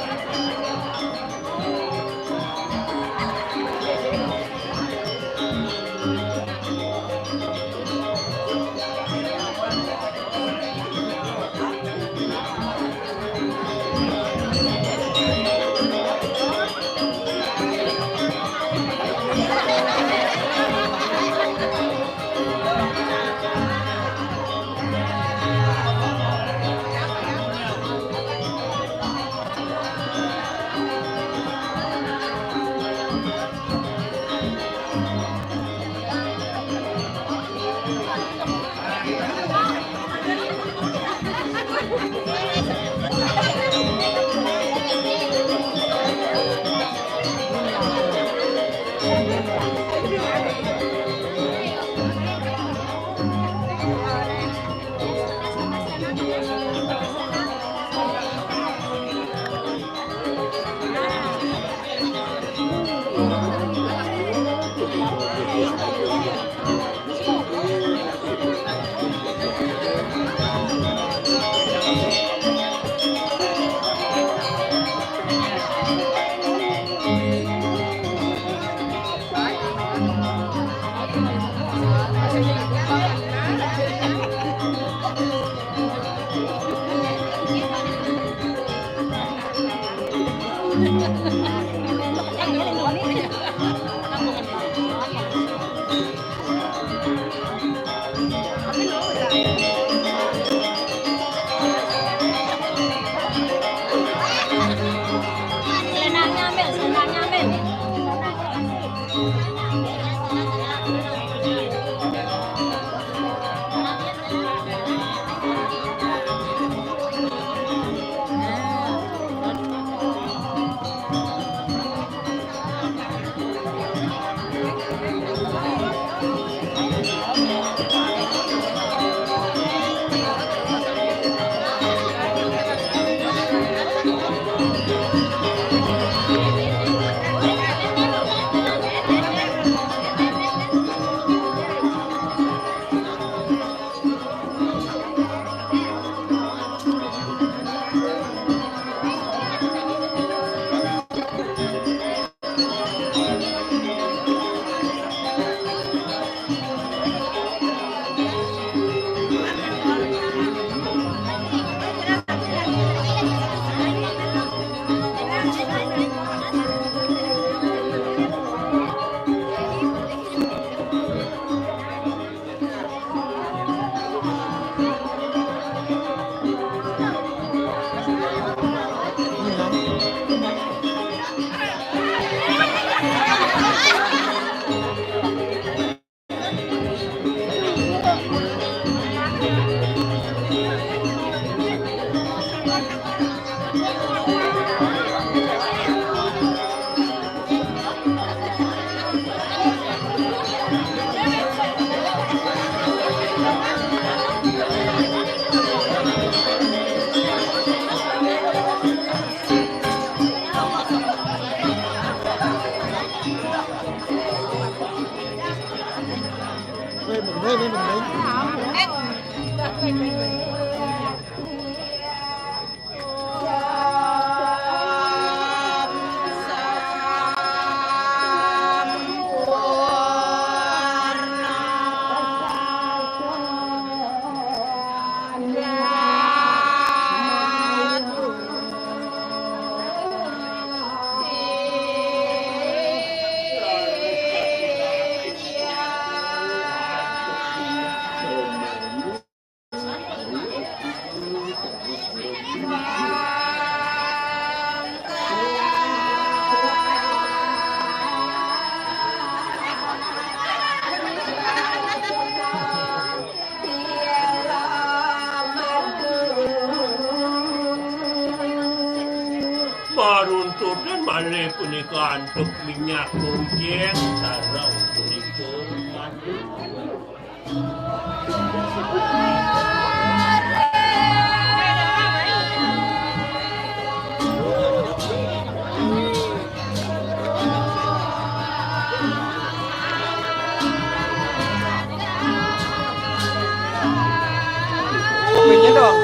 เ Maruntukan malih punika antuk minyak kuncing sareng punika madu. Kopinya dong.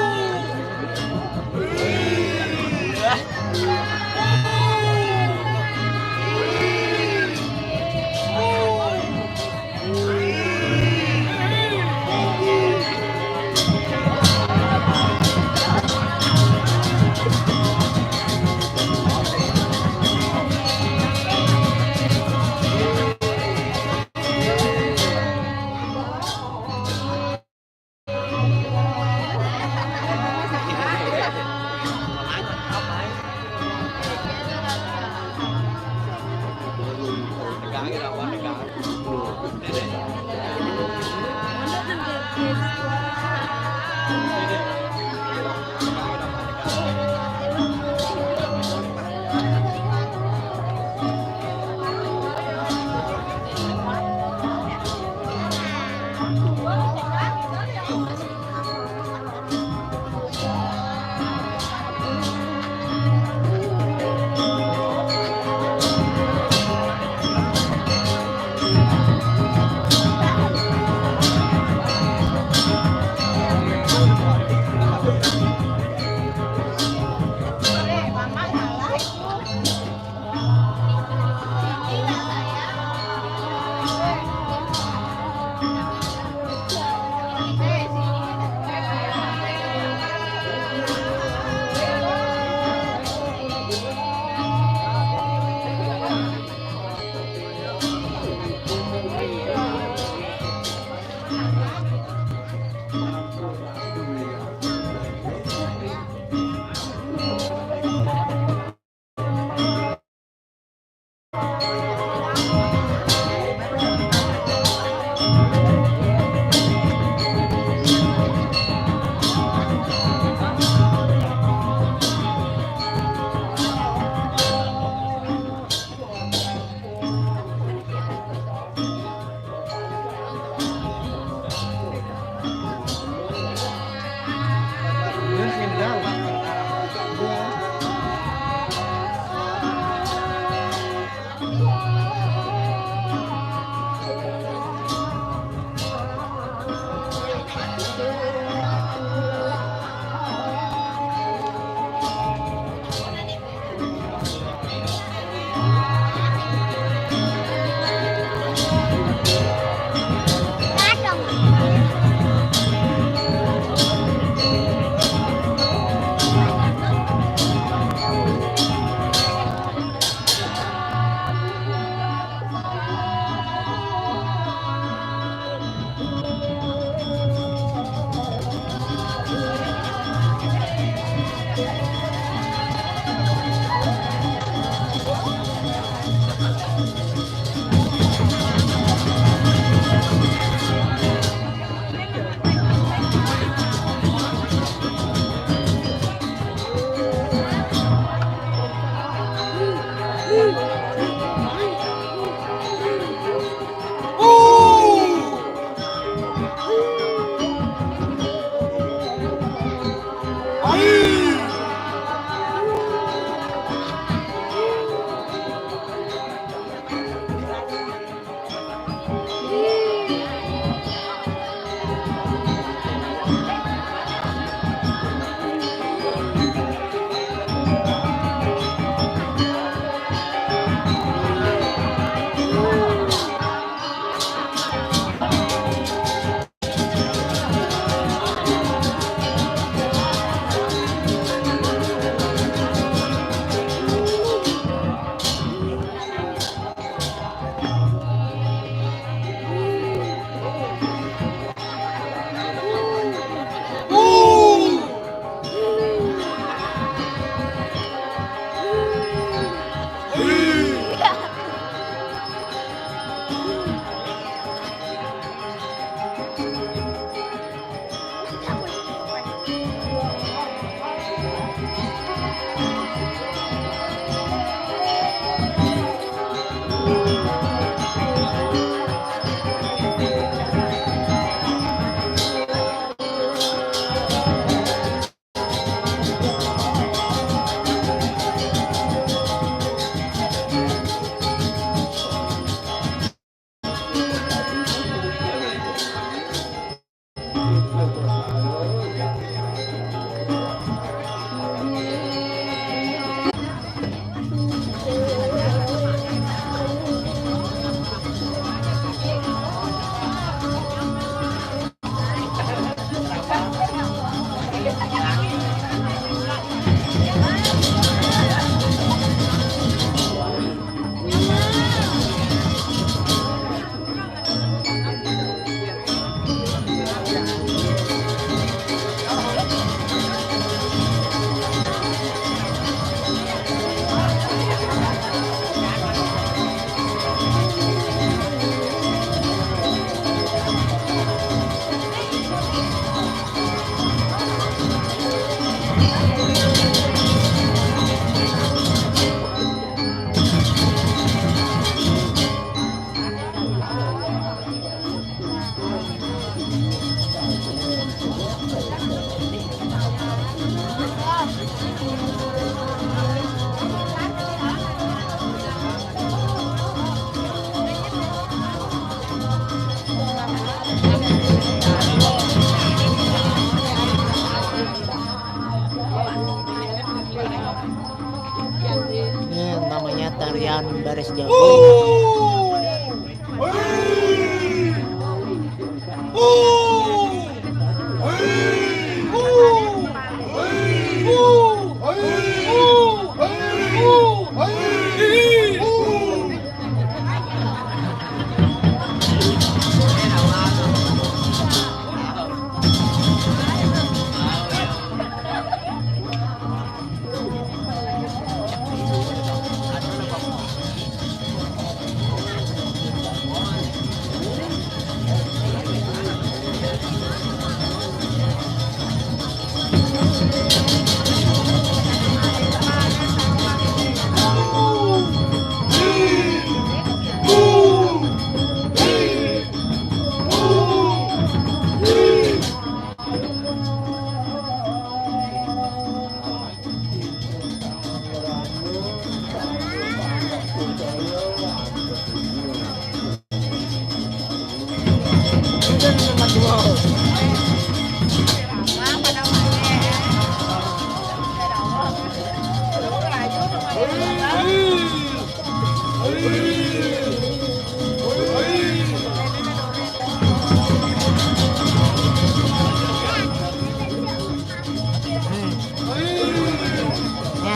tarian baris jago.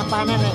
Panen nih.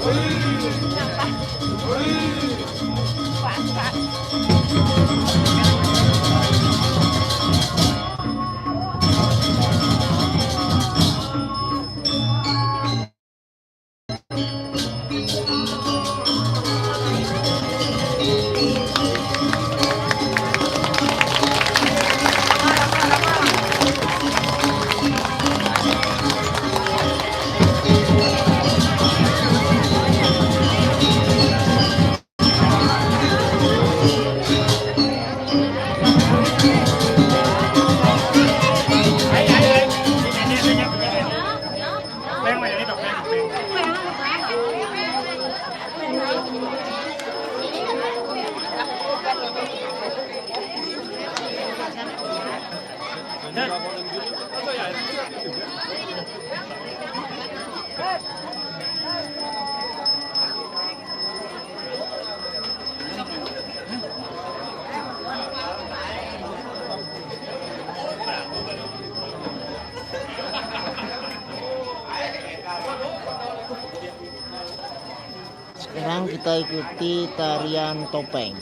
Sekarang kita ikuti tarian topeng.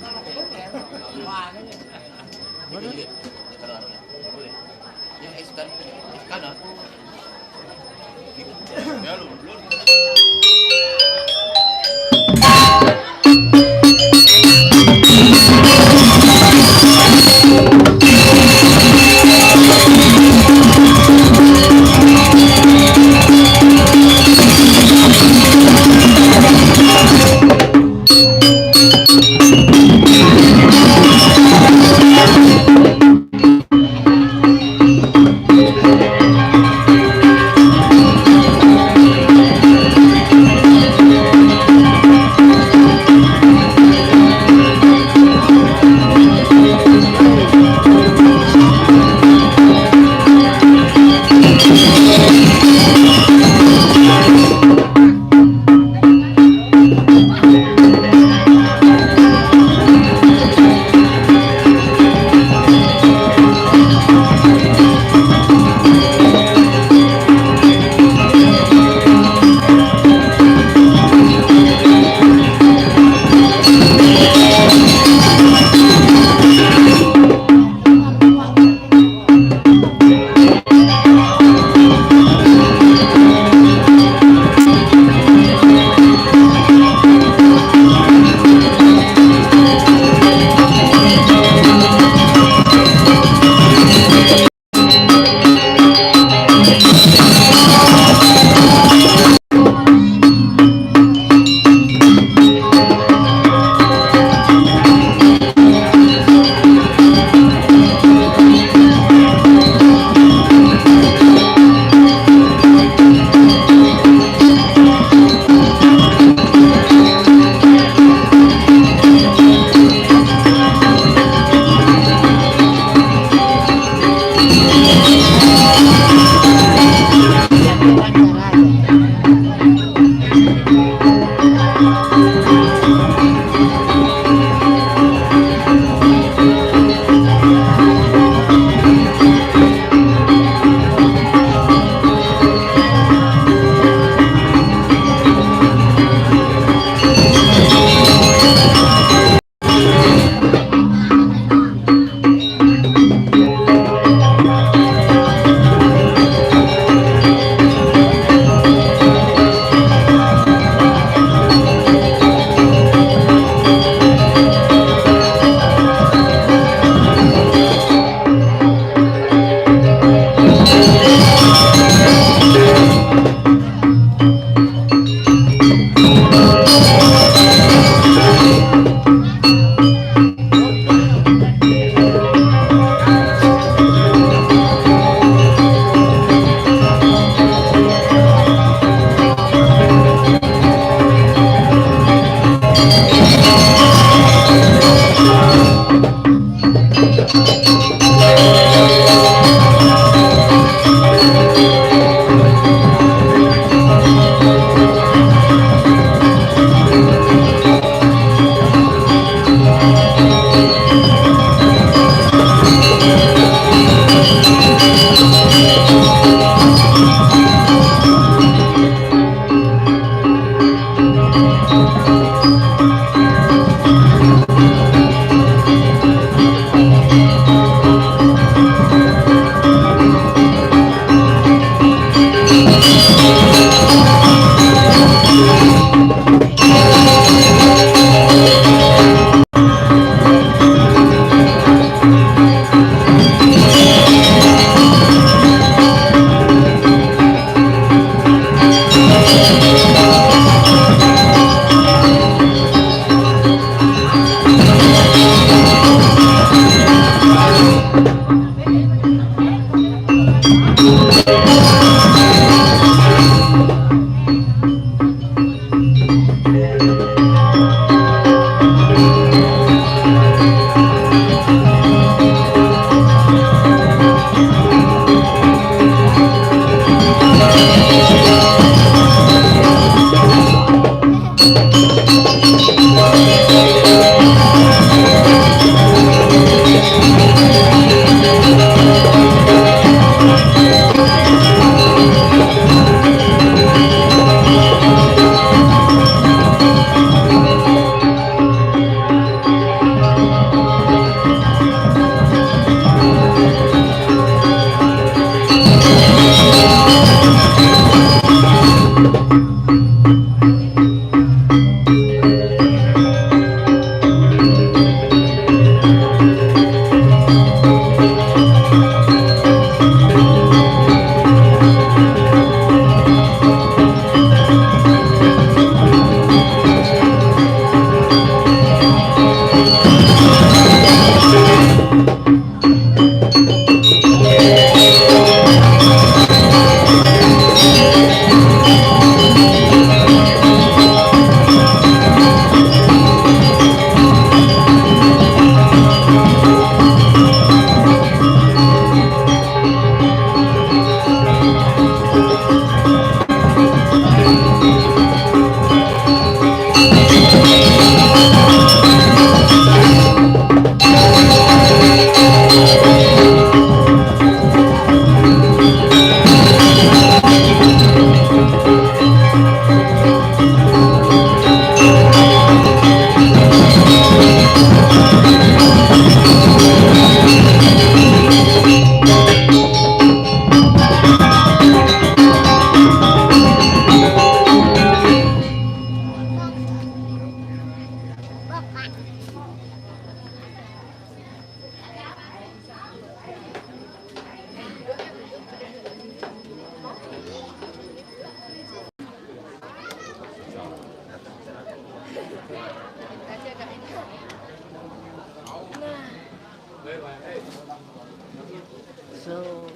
So,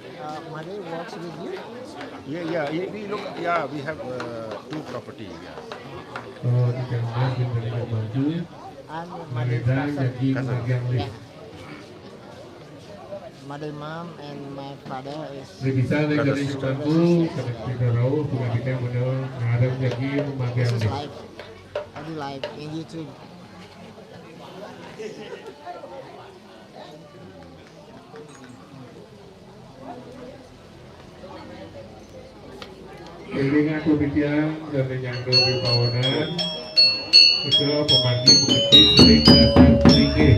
Mother works with you? We have two property. Yeah. Kalau di kamar kita lihat baju, I'm Mother's mereka cousin. jadi Cousin. bagian Yeah. lift. Mother, mom, and my father is. Bisa dari bangku, karena kita tahu bukan kita benar ngadep lagi bagian This is lift. live. I do live in YouTube. Kelingan pemitian dan menyangkut di pawanan, itu pemanggil mengerti sering datang tinggi.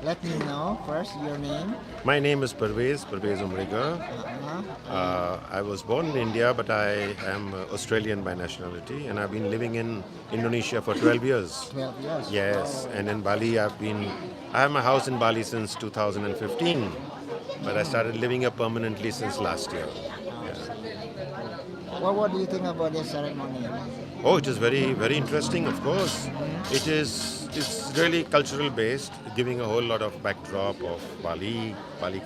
let me know first your name. My name is Parvez Umriga. I was born in India, but I am Australian by nationality, and I've been living in Indonesia for 12 years. 12 years. Yes, and in Bali, I have my house in Bali since 2015, but I started living here permanently since last year. What do you think about this ceremony? Oh, it is very, very interesting, of course. It's really cultural based, giving a whole lot of backdrop of Bali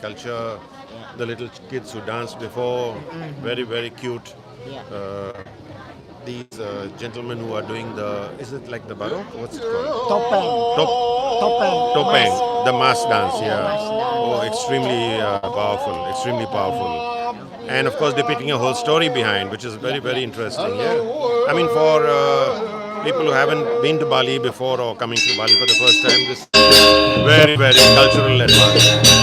culture, the little kids who danced before, very, very cute. Yeah. These gentlemen who are doing is it like the barok? What's it called? Topeng. Topeng, the mass dance, yeah. Oh, extremely powerful. And of course, depicting a whole story behind, which is very, very interesting. Yeah, I mean, for people who haven't been to Bali before or coming to Bali for the first time, this is very, very cultural advantage.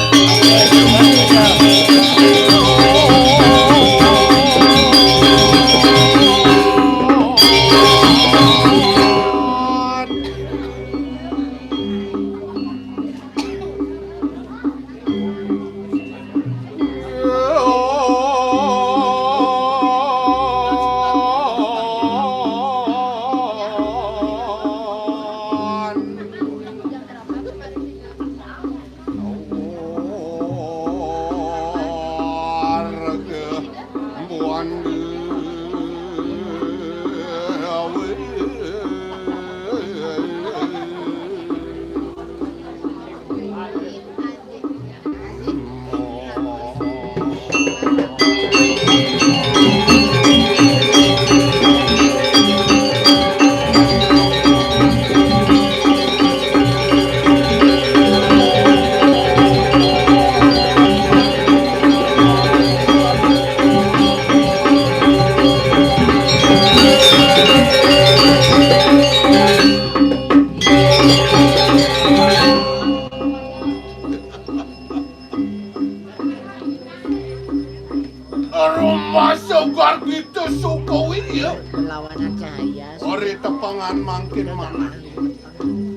Segar gitu sukawin ya. Perlawanan cahaya. Ori tepangan mangkin mana.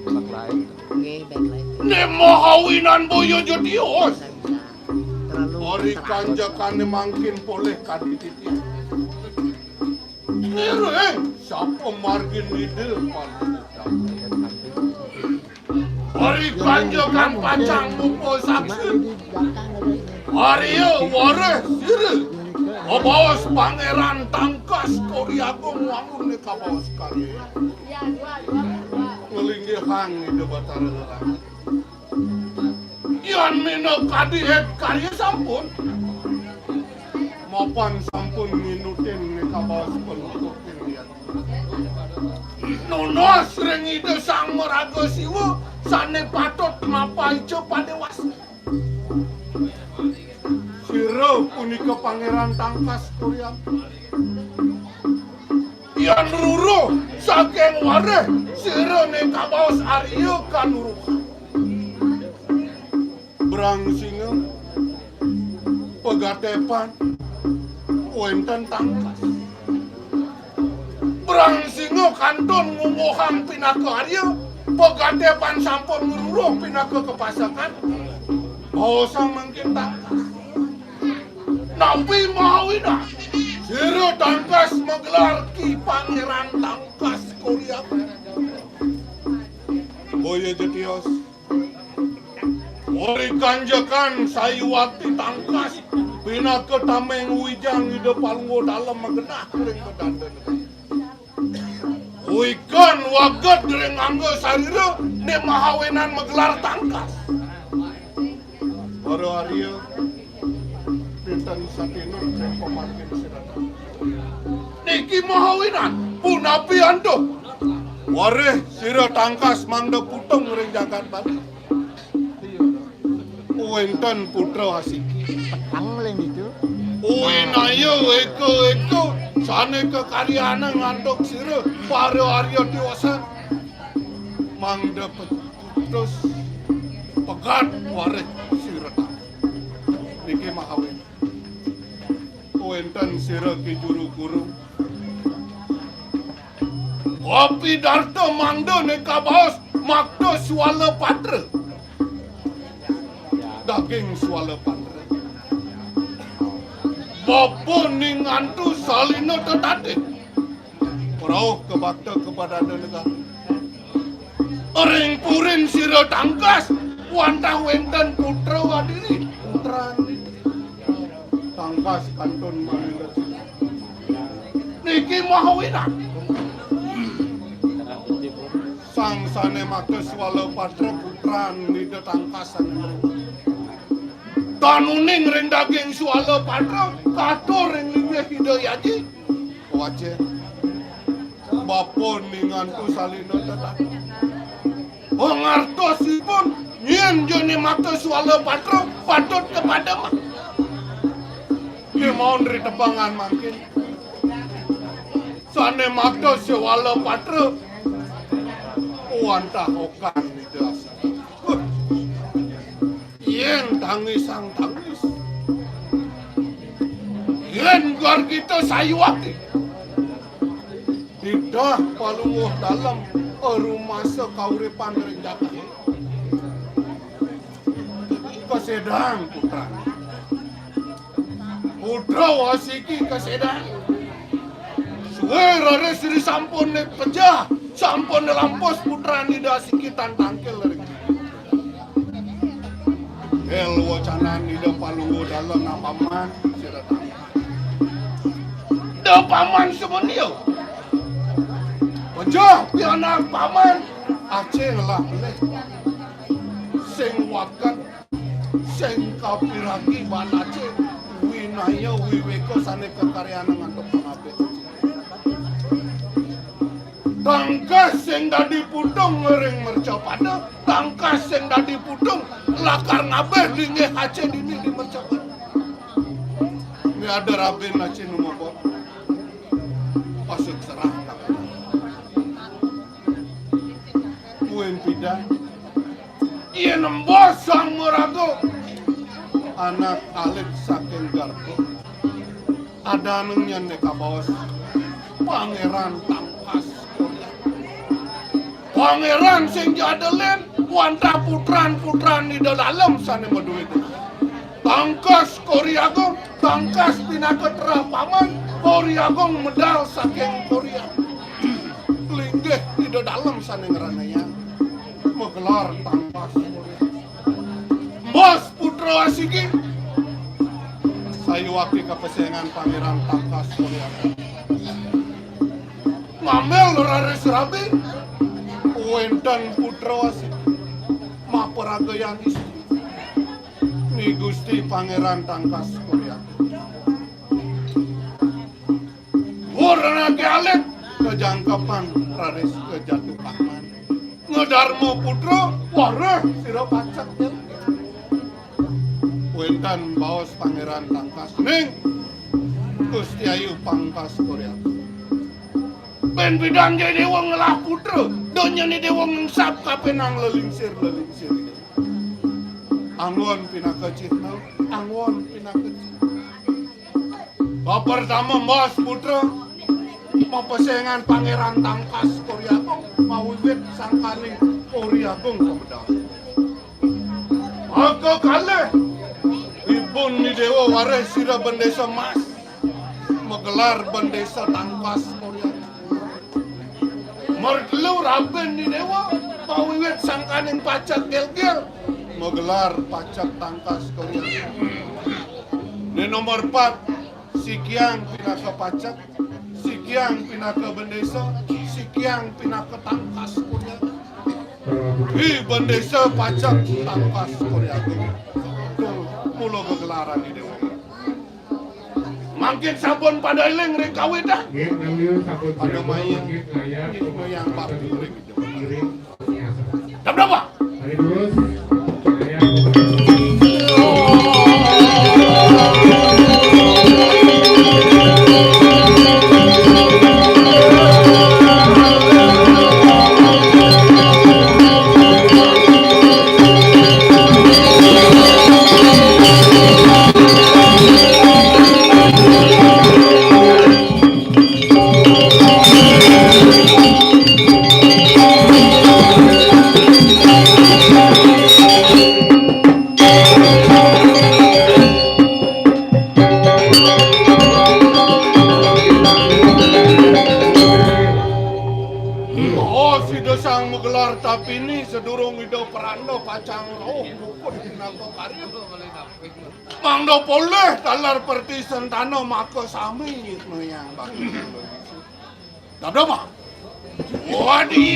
Backlight. Nemahawinan boyo jodios. Terlalu Ori kanjakan mangkin poleh kadititi. Nere, siapa margin ide paling. Ori kanjakan pacang mupuk saksi. Arya waris sire. Bos pangeran tangkas Koryagung wangun ni kabos kali. Ngelinggihan ide batara lelang. Ian mino kadihet Karya sampun. Mapan sampun minutin ni kabos penutukin liat. Nono sering ide sang meraga siwa sane patut mapai cepat dewasa. Sira punika pangeran tangkas Korea. Ian ruru saking wareh sira ne kabaos Arya kanuruhan. Berang singa pegatepan wenten tangkas. Berang singa kantun ngumuhang pinaka Arya pegatepan sampun ngururuh pinaka kepasakan. Bawasang mungkin tangkas. Nabi Mahawina sira tangkas menggelar ki pangeran tangkas Korea. Boyo jetios ori kanjakan sayuwati tangkas pina ketameng wijang ide palungo dalam magenah kering bedanden. Wikan waget dereng anggo sarira ne Mahawinan menggelar tangkas. Para Arya pinten satinur krem pemargin sirata. Niki Mahawinan punapi anduh. Wareh sira tangkas mangda putung ring jagat Bali. Wenten putra asiki. Petang itu. Uinayo eko sane kekaryane nganduk sira para Arya dewasa. Mangda putus pegat wareh sira tangkas. Niki Mahawinan. Wenten sira ki juru guru. Kopi darta mangda ne kabaos makdo swala patra. daging swala pandra. Bapa ningantu salino tetade. Perau kebakta kepada negara. Ring purin sira tangkas wantah wenten putra wadiri putran. Tangkas kantun manila. Niki mahawina. Sang sane maka swala patra putran di tangkasan. Tanuning ring daging swala patra kato ring linggih hidayaji. Wace. Bapa ningantu salino tetap. Ngartosipun yen jene maka swala patra patut kepada mak. Dia mau neri tebangan makin. Sane maka swala patra wantah okan di dasa. Yen tangisang tangis. Yen gar kita sayuati. Tidak palunguh dalam rumah sekauripan renjaka. Kesedang putra. Putra wasiki kesedang. Suwe rare siri sampun pejah. Sampun lampos putra nida sikitan tangkel dari. El wacana nida palungu dalam napaman siratang. Da paman semenil. Pejah piana paman Aceh lah boleh. Sing wakat sing kapiragi ban Aceh winaya wiweko sane kekaryaan ngantuk pengabe. Tangkas sing dadi putung ngering merca pada, tangkas sing dadi putung lakar ngabeh linggih Aceh dini di merca pada. Ini ada rabin Aceh numabok. Pasik serah kakak. Kuen pidan. Ia nembos sang merago. Anak alit saking garpo. Ada nengnya neka bos. Pangeran tangkas. Pangeran sing jadelen wantah putran-putran di dalam sana meduit. Tangkas Koryagong, tangkas pinaketra paman, Koryagong medal saking Korea. Linggih di dalam sana ngeranaya. Menggelar tangkas Korea. Bos putra asiki. Sayuwaki kepesengan pangeran tangkas Korea. Ngamel rare serabi. Wenten putra wasik maperagayan istri ni Gusti Pangeran Tangkas Korea. Warna galet kejangkapan raris kejatuhan. Ngedarmo putra wareh sira pacak ya. Wenten baos Pangeran Tangkas ning Gusti Ayu Pangkas Korea. Ben bidang jadi wong ngelah putra. Donya ni dewa mengsap kapenang lelingsir. Angon pinakecih mau, angon pinakecih. Pertama mas putra, pepesengan pangeran Tangkas Koryagong, mawiwit sangkaning Koryagong pemedal. Maka kalih, ibun ni dewa waris sira bendesa mas, menggelar bendesa Tangkas Koryagong. Merkelu raben di dewa, pawiwit sangkaning pacak gel-gel, menggelar pacak Tangkas Korea. Di nomor 4, Sikiang pinaka pacak, Sikiang pinaka bendesa, Sikiang pinaka Tangkas Korea. Di bendesa pacak Tangkas Korea. Mula kegelaran di dewa. Mangkin sabun pada eling rek kawin dah. Pada mayang yang babi rek. Dah berapa? peranda pacang Mupuk nangko Karya. Mangdo boleh talar perti sentano maka sami no yang bagi. Dabda mah. Wadi.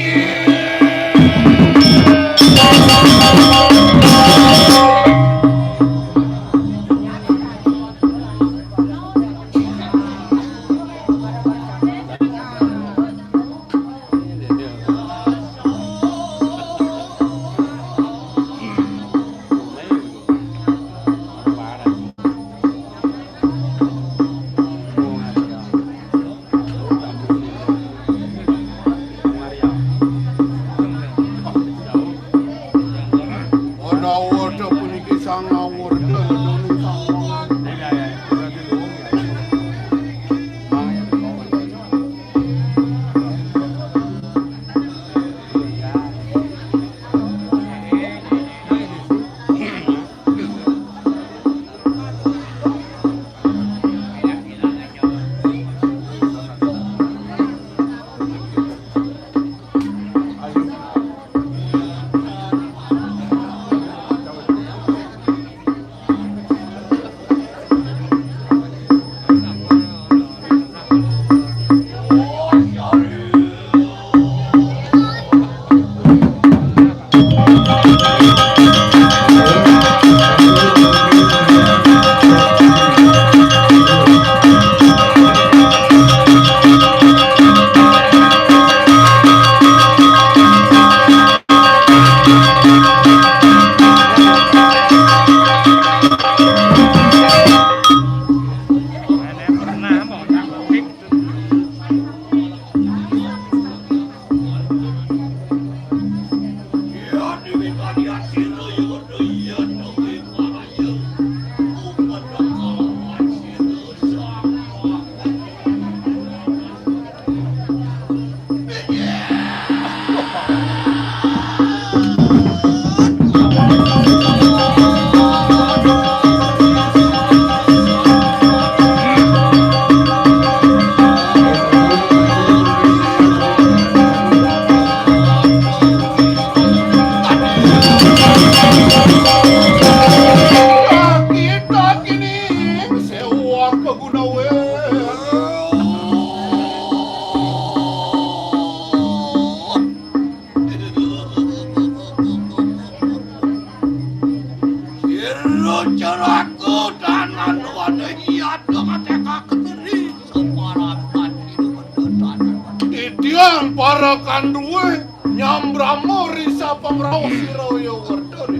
Itian para kanduwe nyambramo risa pamrao siroyo werdori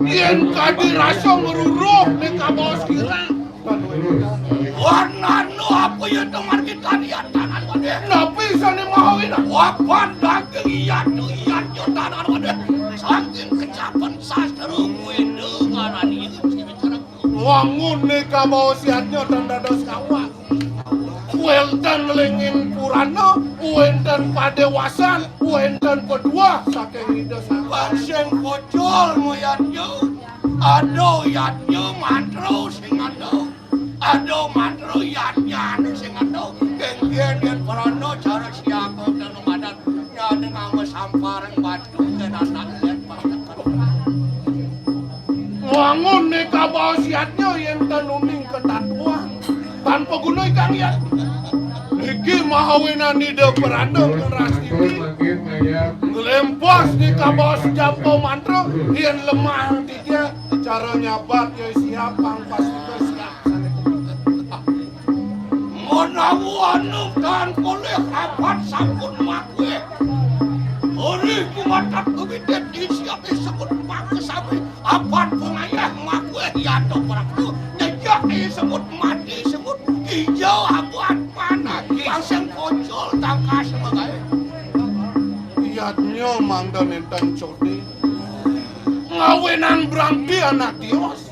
yen kadi rasa meruruh di kabos kira warna no apa ya temar kita lihat tangan wade napi sani mahawin wapan daging iya tangan wade saking kecapan sastra gue dengan ani wangun di kabos siatnya tanda dos kawa kuentan lengin purana kuentan padewasan kuentan kedua saking ide saking kocol moyatnya ado yatnya mantro sing ado mantro yatnya sing ado kengkian yang perano cara siapa dan umadan nyadeng ama sampareng batu dan anak liat pastakan wangun nih kabau siatnya yang tenuning ketatuan tanpa guna ikan ya iki mahawinan ide perano keras ini ngelempos di kabau sejampo mantro yang lemah dia cara nyabat ya siapang pasti bersiap Monawu dan boleh rapat sampun makwe ori kumatak kebidet disiap disebut pakai sampai apat pengayah makwe ya do praktu nyejak disebut mati disebut hijau abuat panah langsung kocol tangkas sebagai iatnya mangdan enten codi ngawinan berangki anak dios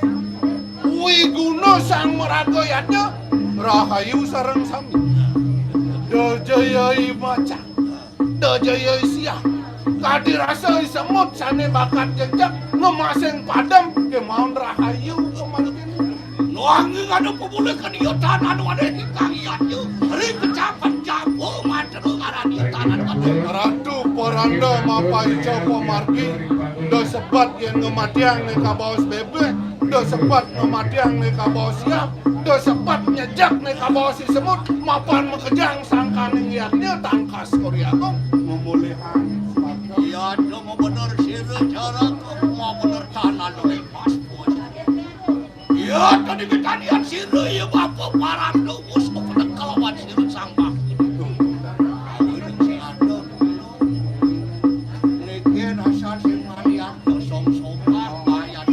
wiguno sang meragoyatnya rahayu sareng sami dojayai maca dojayai siang kadirasa semut sane bakat jejak ngemaseng padam ke maun rahayu kemarin. Nuangin ada pemulih kan iya tanah nu ada hikang iya yu. Hari kecapan jago mater ngaran iya tanah nu ada. Ratu poranda mapai copo margi. Do sebat yang ngematiang ne kabaos bebe. Do sebat ngematiang ne kabaos siap. Do sebat nyejak ne kabaos si semut. Mapan mekejang sangkaning liatnya tangkas Koryagong memulihan. Iya do mau bener sire cara mau bener tanah nu lepas. Ya, tadi kita lihat sirih ya bapak parah lumus kepada kelawan sirih sangka. Ini si ada dulu. Niki dasar si Mariam kosong-songan bayar.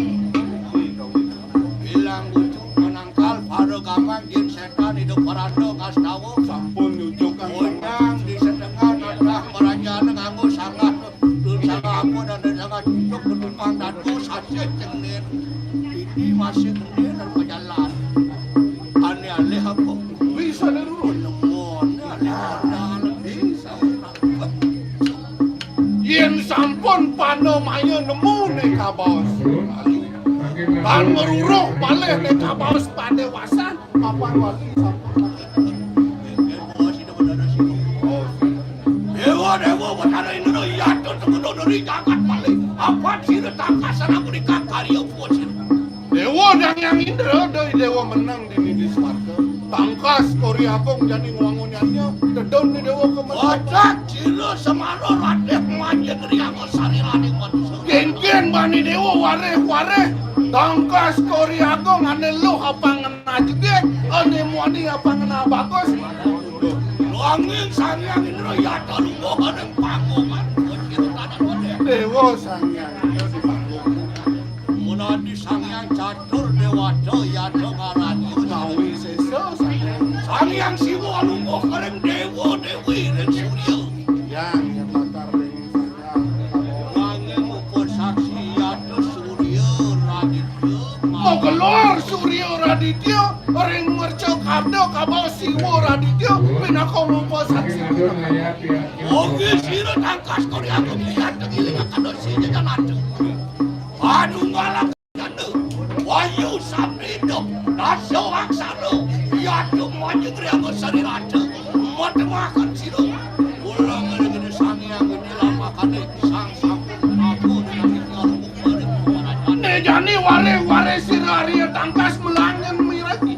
Bilang butuh menangkal para gampang jin setan hidup parando kastawo. Sampun nyujukanonyang di sedengan adalah merajaan nganggo sangat. Dun sangat aku dan sangat cucuk bertumpang dan dosa cengin. Ini masih gede dan berjalan. Aneh-aneh apa? Bisa dirurun. Aneh-aneh bisa. Yen sampun pano mayo nemu nih kabos. Dan meruruh balik nih kabos padewasan. Kapan wali sampun. Dewa betana ini no iya tuh tengah dari jagat balik. Apa sih retangkasan aku di Karya puasin. Dewa yang indra dari dewa menang di Swarga. Tangkas Koryagong jadi ngwangunyannya dedon di dewa kemenangan. Wajah cila semaro radeh manjen riango sari radeh manusia. Gen bani dewa wareh. Tangkas Koryagong ane lu apa ngena jedek. Ane muadi apa ngena bagus. Luangin sangyang indra yata lungo ane panggungan. Dewa sangyang indra di panggungan. Munadi sangyang catur dewata yata ngarani. Nawi sesa sangyang. Sangyang siwa lungo kareng dewa dewi reng surya. Yang bakar reng sangyang. Luangin mupuk saksi yata surya raditya. Mau keluar surya raditya. Reng mercok kabdo kabau siwa raditya. Pinakau mupuk saksi. Oke sira tangkas Koryagong lihat tegiling akan dosi jajan adu. Aduh ngalak janda. Wayu sabrido. Nasyo aksano. Yadu maju kriago sari rada. Matemakan siro. Ulang gede sangyang gede lamakane. Sang aku dengan tinggal bukbari kemarajan. Nejani ware sirari tangkas melangin miragi.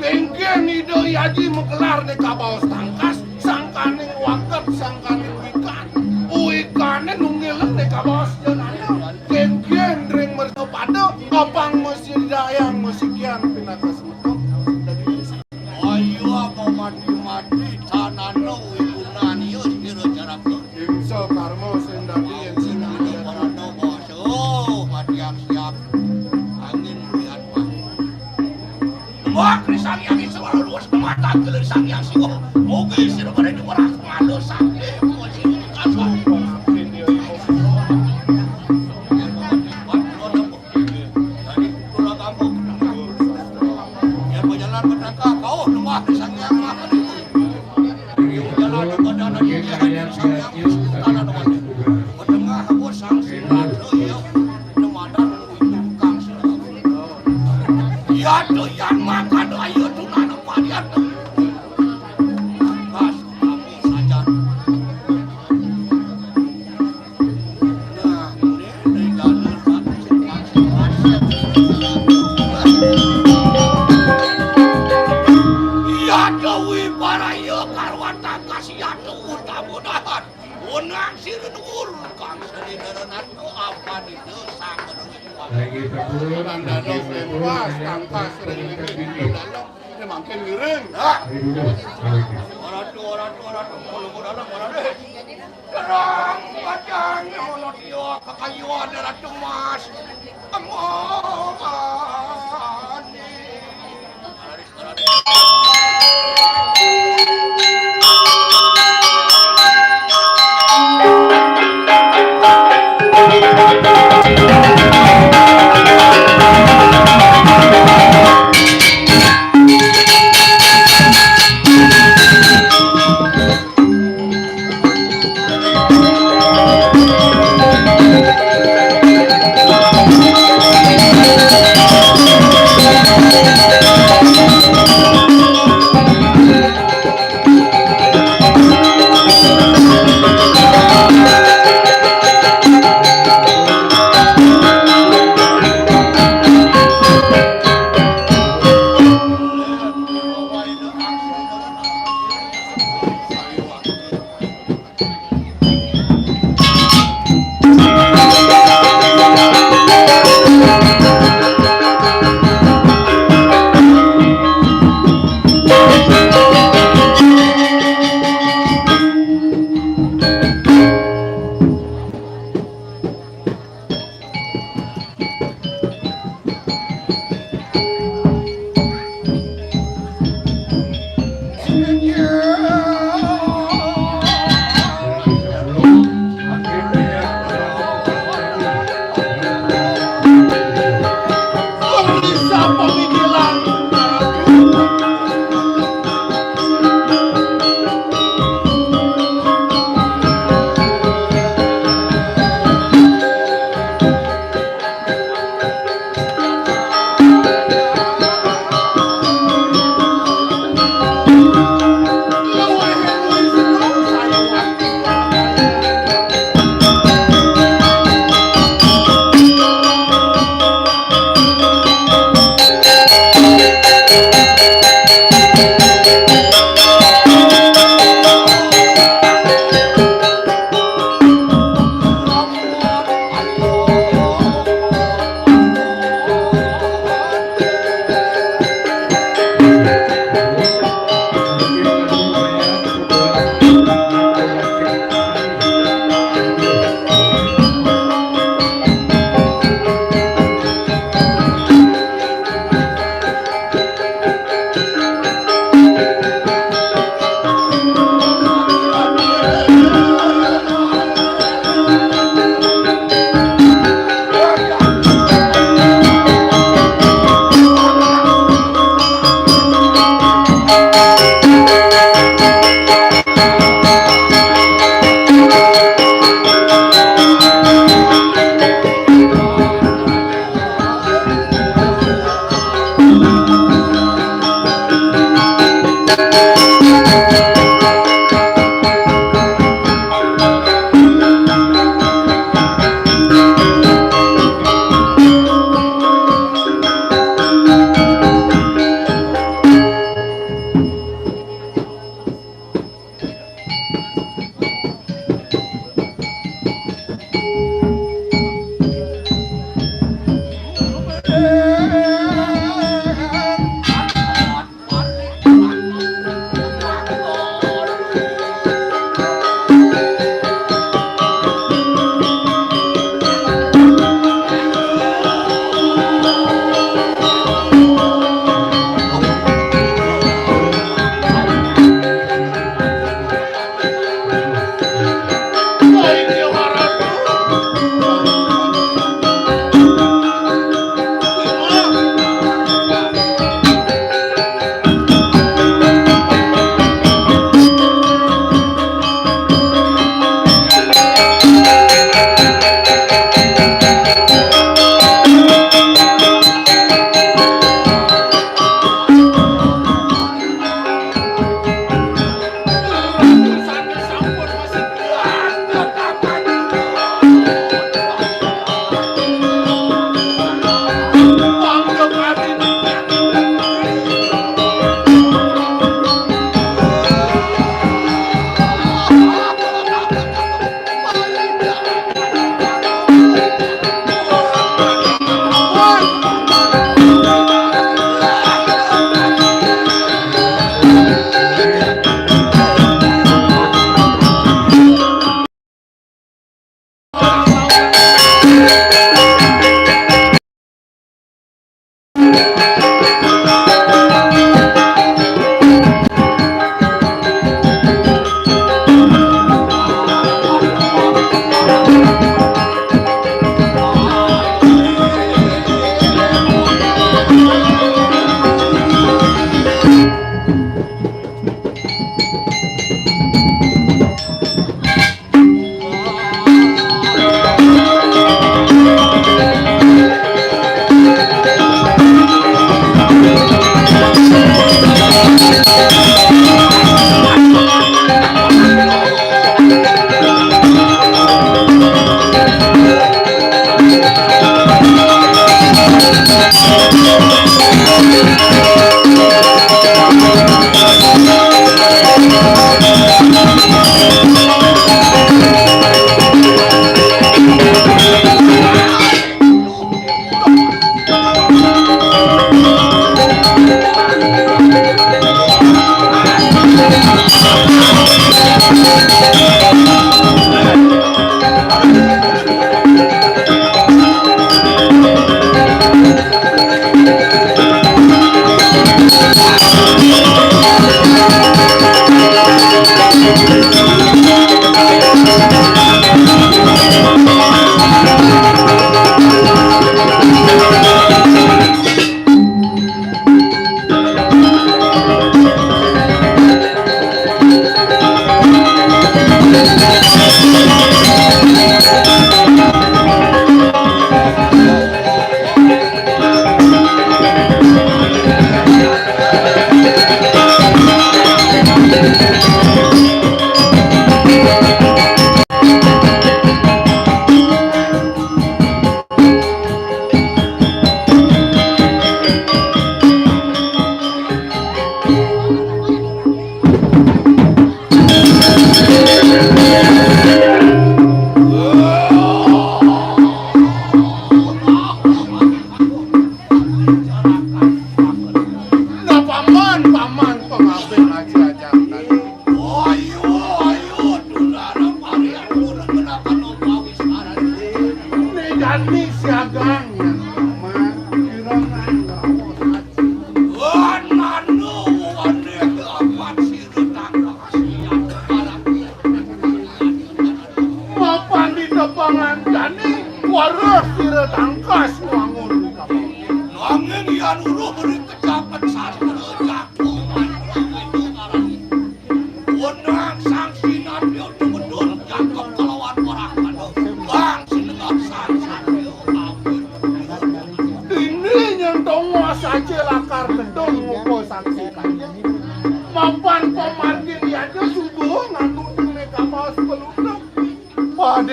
Bengken ido yaji menggelar de kabaos tangkas. Sangkaning waket sangkaning wikan. Uikane nunggilan de kabaos jenanya. Gen ring merto pado opang mesti dayang musikian pinakas metok. Ayo apa mati tanano ibunan yo sira jarak. Imso karmo sendati yen sinane parano bos. Oh, mati siap. Angin lihat mah. Wah, krisang yang iso luas mata gelir sang yang siwo. Moga sira bare di ora malu sakle moji kasar.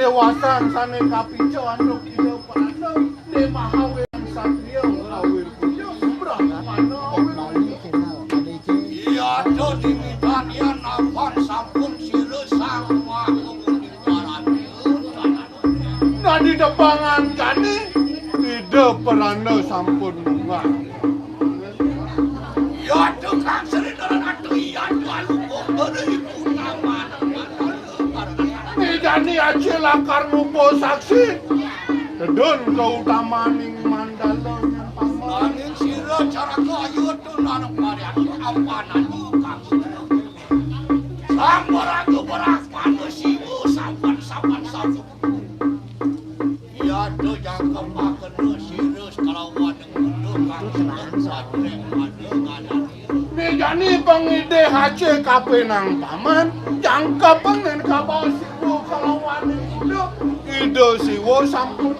kadewasan sane kapijo anduk ide parana ne mahawe satria awir pujo brahmana Bali kenal ADC. Iya do dimitan yen awan sampun siresang wanggung diparaniun tananun. nadi depangan kane ide parana sampun munggah. Ya tukang serinaran atu iya aluko dari utaman. Jani aja lakar nupo saksi dedon keutamaning mandala yang paman Angin sira cara kayu tunan parian ampanan tukang sira. Sampuraku berak manusimu sampan sapu. Ya do jangkem akan sira kalawan tukang sadreng adenganan. Jani pengide hace kapenang paman jangka pengen kabau siku kalau wani kudo ide siwo sampun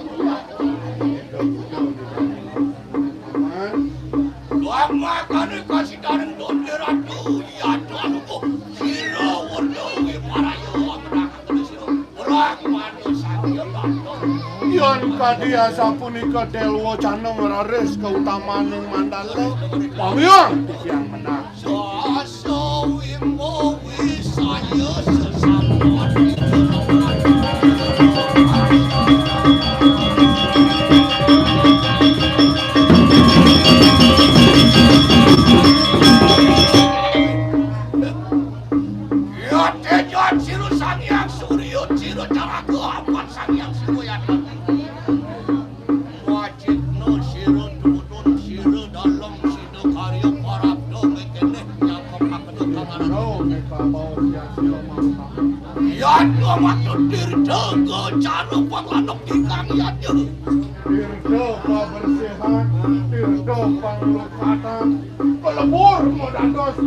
Lama kali kasih dareng donde ratu ya tuanku sira warna parayo amrak sira berak manusia lantor. yon kadia sapunika delwo caneng rares keutamaning mandala pamyong yang menang Sasa wimbo wisaya sesamuan ya tejan siru sangyang suryo siru caraku apan sangyang siru ya wajib no siru turun siru dalam sidu karya parab do mekene yang kepakedu kamaran oh mereka mau sia-sia mau ya do waktu dirjaga cara panglanok dikang ya do Tirdo kebersihan, tirdo penglukatan, pelebur modados.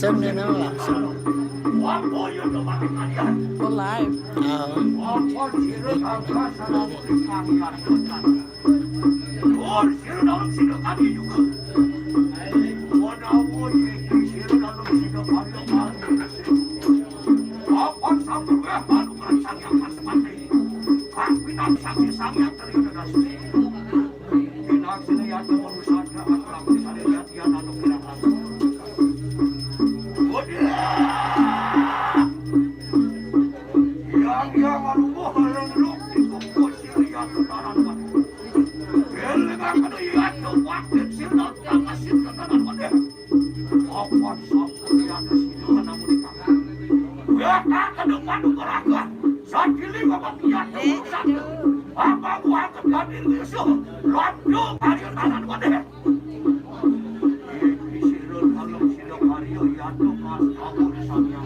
langsung nih no, langsung. Wapo yun naman kalian. Oh, live. Wapo siro tangkas sa labot ng kamiyan doon. Doon siro dalam sino kami juga. Wanawo yun siro dalam sino kami Kapan sampai baru merasa yang seperti Kami tak saksi-saksi yang terlihat dasar. Tidak sini yang manusia akan melakukan lihat yang atau kira-kira. Yang alubuh leluk di kumpul sirian tentaran wadih. Elegan kena tuh waktu sirna tangan sirna tentaran wadih. Kapan sampai lihat sini mana menikah. Weka kedepan ukaraga. Saat pilih bapak lihat urusan. Apa gua kebandir Yesus. Lodtunduh Karya tentaran wadih. Ini sirun kalau sirun Karya yang tuh mas kamu di sana.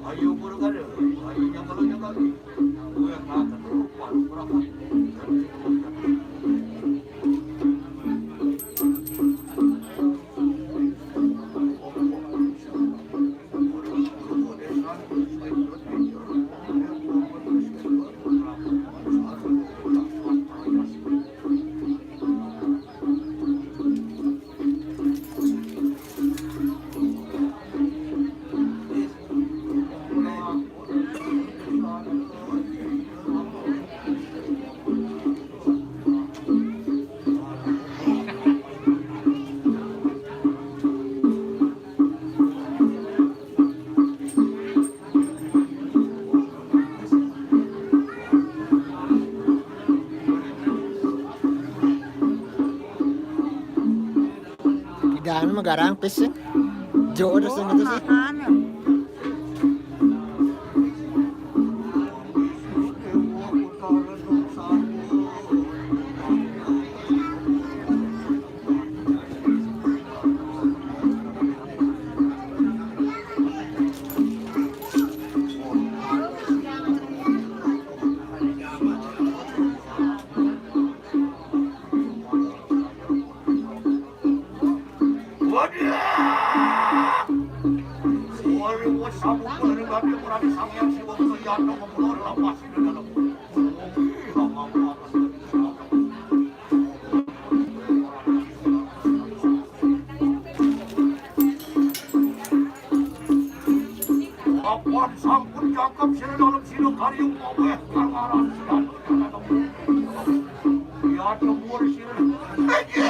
Ayo bergada, ayo nyangkal. Gue akan terlupa berapa. Gano'n magarang pising. Jo udah sing itu sih. Sampun cakap sini dalam sini Karya ngomeh kangaran sedang. Ya temur sini.